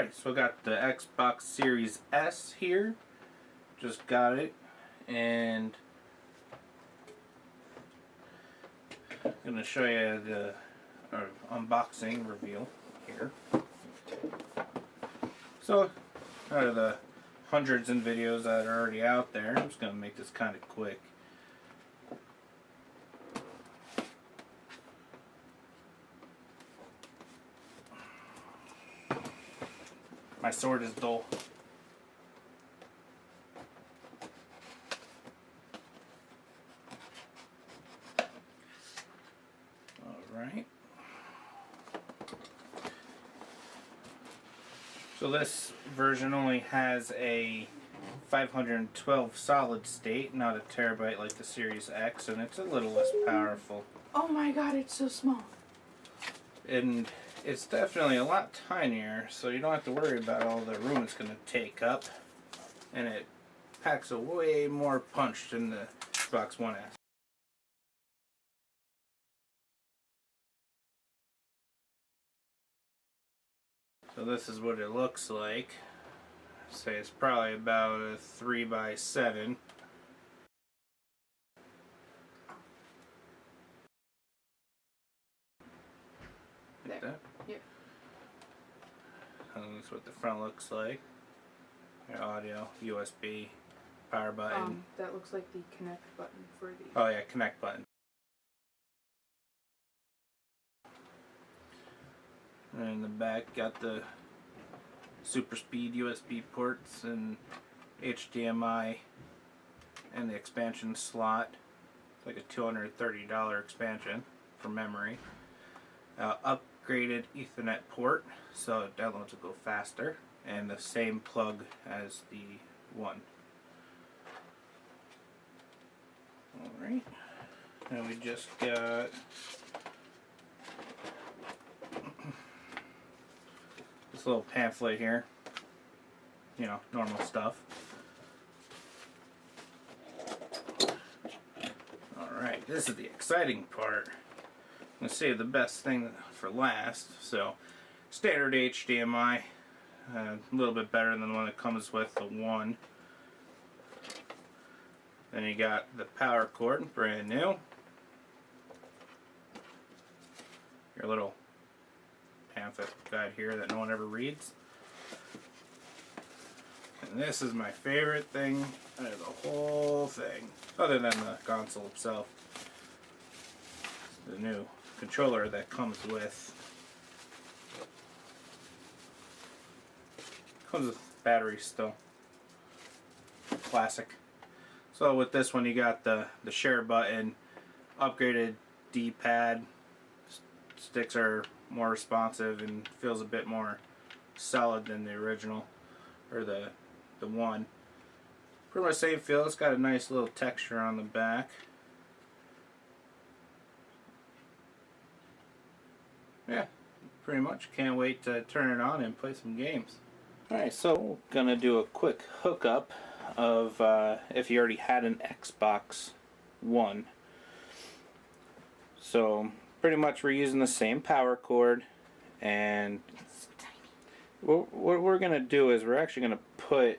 Alright, so I got the Xbox Series S here. Just got it. And I'm going to show you the unboxing reveal here. So, out of the hundreds of videos that are already out there, I'm just going to make this kind of quick. My sword is dull. Alright. So this version only has a 512 solid state, not a terabyte like the Series X, and it's a little less powerful. Oh my god, it's so small. And it's definitely a lot tinier, so you don't have to worry about all the room it's going to take up. And it packs a way more punch than the Xbox One S. So this is what it looks like. I'd say it's probably about a 3x7. Like that? Yep. And that's what the front looks like. Your audio, USB, power button. That looks like the connect button for the... Oh yeah, connect button. And in the back got the super speed USB ports and HDMI and the expansion slot. It's like a $230 expansion for memory. Upgraded Ethernet port, so downloads will go faster, and the same plug as the one. Alright, and we just got this little pamphlet here, you know, normal stuff. Alright, this is the exciting part. I'm going to save the best thing for last. So, standard HDMI, a little bit better than the one that comes with the one. Then you got the power cord, brand new. Your little pamphlet guide here that no one ever reads. And this is my favorite thing out of the whole thing, other than the console itself. The new controller that comes with batteries still. Classic. So with this one you got the share button, upgraded D-pad, sticks are more responsive and feels a bit more solid than the original, or the one. Pretty much same feel. It's got a nice little texture on the back. Yeah, pretty much. Can't wait to turn it on and play some games. Alright, so we're gonna do a quick hookup of if you already had an Xbox One. So pretty much we're using the same power cord, and what we're gonna do is we're actually gonna put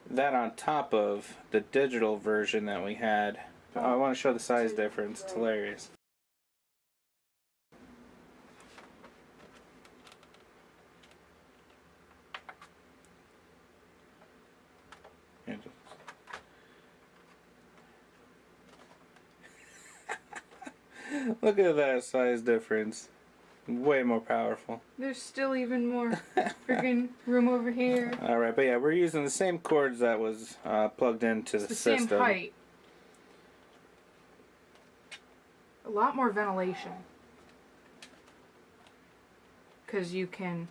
that on top of the digital version that we had. I want to show the size difference. It's hilarious. Look at that size difference. Way more powerful. There's still even more freaking room over here. Alright, but yeah, we're using the same cords that was plugged into the system. Same height. A lot more ventilation. Because you can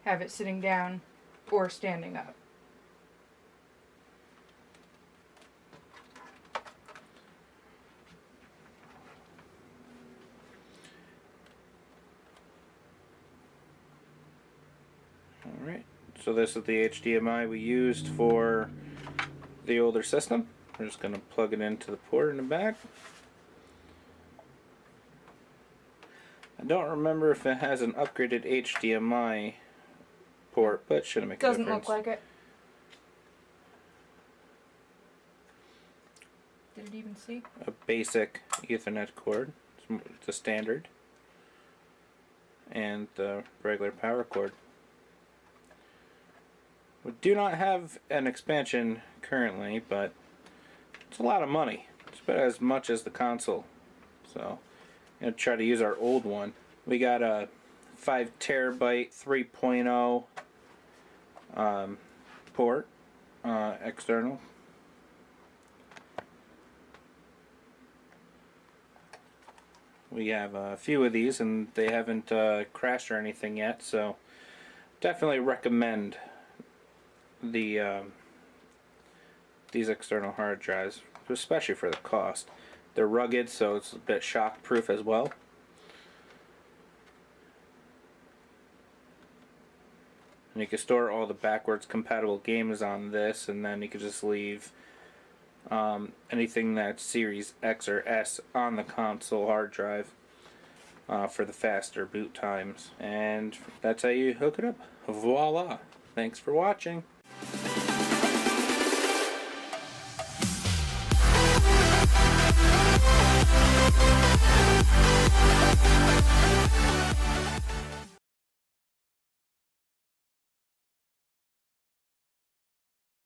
have it sitting down or standing up. Alright, so this is the HDMI we used for the older system. We're just going to plug it into the port in the back. I don't remember if it has an upgraded HDMI port, but shouldn't make a Doesn't difference. look like it. Did it even see? A basic Ethernet cord. It's a standard. And the regular power cord. We do not have an expansion currently, but it's a lot of money. It's about as much as the console. So, I'm going to try to use our old one. We got a 5 terabyte 3.0 port, external. We have a few of these and they haven't crashed or anything yet, so definitely recommend the these external hard drives, especially for the cost. They're rugged, so it's a bit shock proof as well. And you can store all the backwards compatible games on this, and then you can just leave anything that's Series X or S on the console hard drive for the faster boot times. And that's how you hook it up. Voila! Thanks for watching.